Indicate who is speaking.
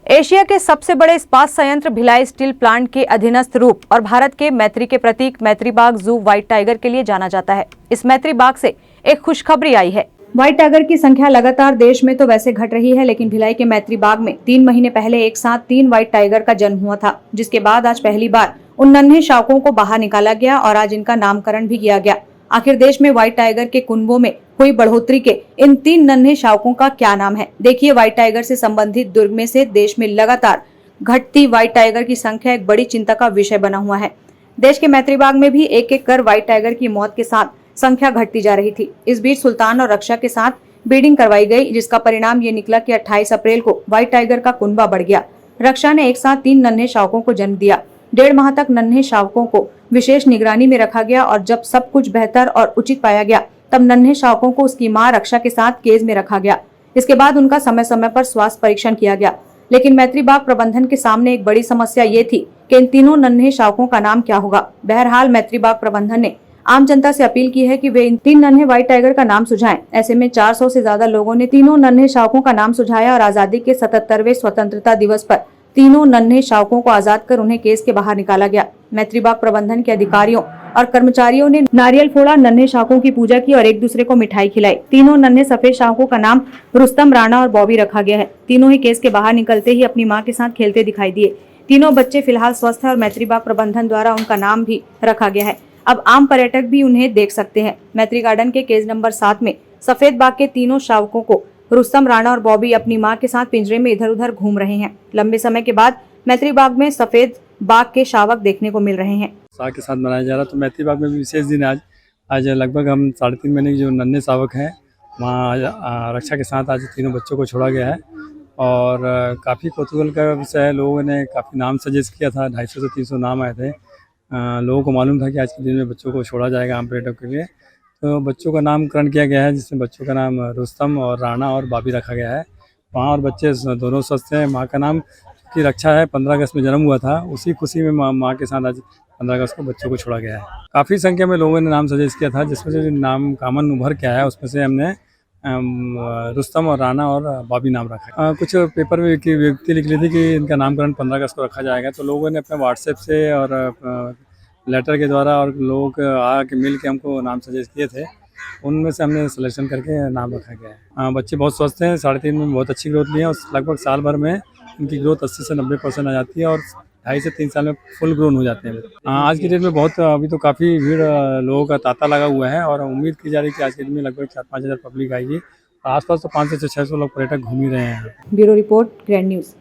Speaker 1: Asia के सबसे बड़े इस्पात संयंत्र भिलाई स्टील प्लांट के अधीनस्थ रूप और भारत के मैत्री के प्रतीक मैत्री बाग जू व्हाइट टाइगर के लिए जाना जाता है। इस मैत्री बाग से एक खुशखबरी आई है। व्हाइट टाइगर की संख्या लगातार देश में तो वैसे घट रही है, लेकिन भिलाई के मैत्री बाग में 3 महीने पहले एक साथ 3 व्हाइट टाइगर का जन्म हुआ था, जिसके बाद आज पहली बार उन नन्हे शावकों को बाहर निकाला गया और आज इनका नामकरण भी किया गया। आखिर देश में व्हाइट टाइगर के कुनबों में हुई बढ़ोतरी के इन 3 नन्हे शावकों का क्या नाम है? देखिए, व्हाइट टाइगर से संबंधित दुर्ग में से देश में लगातार घटती व्हाइट टाइगर की संख्या एक बड़ी चिंता का विषय बना हुआ है। देश के मैत्री बाग में भी एक एक कर व्हाइट टाइगर की मौत के साथ संख्या घटती जा रही थी। इस बीच सुल्तान और रक्षा के साथ ब्रीडिंग करवाई गई, जिसका परिणाम ये निकला कि 28 अप्रैल को व्हाइट टाइगर का कुनबा बढ़ गया। रक्षा ने एक साथ 3 नन्हे शावकों को जन्म दिया। 1.5 माह तक नन्हे शावकों को विशेष निगरानी में रखा गया और जब सब कुछ बेहतर और उचित पाया गया, तब नन्हे शावकों को उसकी मां रक्षा के साथ केज में रखा गया। इसके बाद उनका समय समय पर स्वास्थ्य परीक्षण किया गया, लेकिन मैत्री बाग प्रबंधन के सामने एक बड़ी समस्या ये थी कि इन तीनों नन्हे शावकों का नाम क्या होगा। बहरहाल मैत्री बाग प्रबंधन ने आम जनता से अपील की है कि वे इन 3 नन्हे व्हाइट टाइगर का नाम सुझाएं। ऐसे में 400 से ज्यादा लोगों ने तीनों नन्हे शावकों का नाम सुझाया और आजादी के 77वें स्वतंत्रता दिवस पर तीनों नन्हे शावकों को आजाद कर उन्हें केस के बाहर निकाला गया। मैत्री बाग प्रबंधन के अधिकारियों और कर्मचारियों ने नारियल फोड़ा, नन्हे शावकों की पूजा की और एक दूसरे को मिठाई खिलाई। तीनों नन्हे सफेद शावकों का नाम रुस्तम, राणा और बॉबी रखा गया है। तीनों ही केस के बाहर निकलते ही अपनी मां के साथ खेलते दिखाई दिए। तीनों बच्चे फिलहाल स्वस्थ है और मैत्री बाग प्रबंधन द्वारा उनका नाम भी रखा गया है। अब आम पर्यटक भी उन्हें देख सकते हैं। मैत्री गार्डन के केज नंबर 7 में सफेद बाग के तीनों शावकों को रुस्तम, राणा और बॉबी अपनी मां के साथ पिंजरे में इधर उधर घूम रहे हैं। लंबे समय के बाद मैत्री बाग में सफेद बाग के शावक देखने को मिल रहे हैं।
Speaker 2: उत्साह के साथ मनाया जा रहा है। तो मैत्री बाग में भी विशेष दिन है आज लगभग हम 3.5 महीने के जो नन्हे शावक हैं वहाँ रक्षा के साथ आज तीनों बच्चों को छोड़ा गया है और काफ़ी कौतूहल का विषय है। लोगों ने काफ़ी नाम सजेस्ट किया था, 250 से 300 नाम आए थे। लोगों को मालूम था कि आज के दिन में बच्चों को छोड़ा जाएगा आम पर्यटक के लिए, तो बच्चों का नामकरण किया गया है, जिसमें बच्चों का नाम रुस्तम और राणा और बॉबी रखा गया है। वहाँ और बच्चे दोनों स्वस्थ हैं। माँ का नाम की रक्षा है, 15 अगस्त में जन्म हुआ था, उसी खुशी में माँ के साथ आज 15 अगस्त को बच्चों को छोड़ा गया है। काफ़ी संख्या में लोगों ने नाम सजेस्ट किया था, जिसमें से नाम कॉमन उभर के आया है, उसमें से हमने रुस्तम और राणा और बॉबी नाम रखा। कुछ पेपर में व्यक्ति लिख ली थी कि इनका नामकरण 15 अगस्त को रखा जाएगा, तो लोगों ने अपने व्हाट्सएप से और लेटर के द्वारा और लोग आके मिल के हमको नाम सजेस्ट किए थे, उनमें से हमने सिलेक्शन करके नाम रखा गया है। बच्चे बहुत स्वस्थ हैं, 3.5 में बहुत अच्छी ग्रोथ ली है और लगभग साल भर में इनकी ग्रोथ 80 से 90% आ जाती है और 2.5 से 3 साल में फुल ग्रोन हो जाते हैं। आज की डेट में बहुत अभी तो काफ़ी भीड़ लोगों का तांता लगा हुआ है और उम्मीद की जा रही है कि आज के दिन में लगभग 4-5 हज़ार पब्लिक आएगी। आसपास तो 500 से 600 लोग पर्यटक घूम ही रहे हैं।
Speaker 1: Bureau report, grand news.